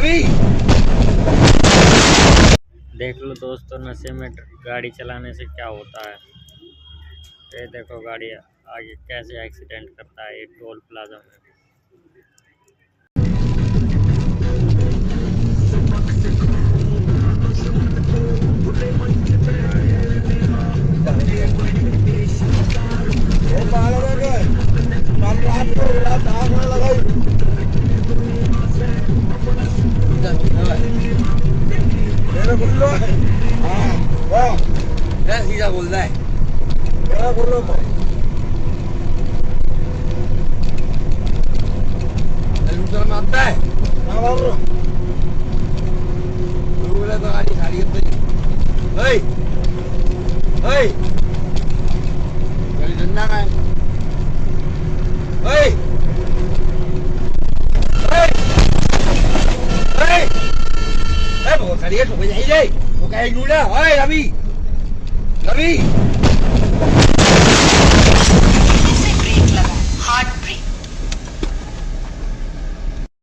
रवि। देख लो दोस्तों, नशे में गाड़ी चलाने से क्या होता है। ये देखो गाड़ी आगे कैसे एक्सीडेंट करता है ये टोल प्लाजा में। सीधा बोल रहा है, बोलो में आता है। बोला तो गाड़ी खाली धंधा का बहुत सारी है। रवि रवि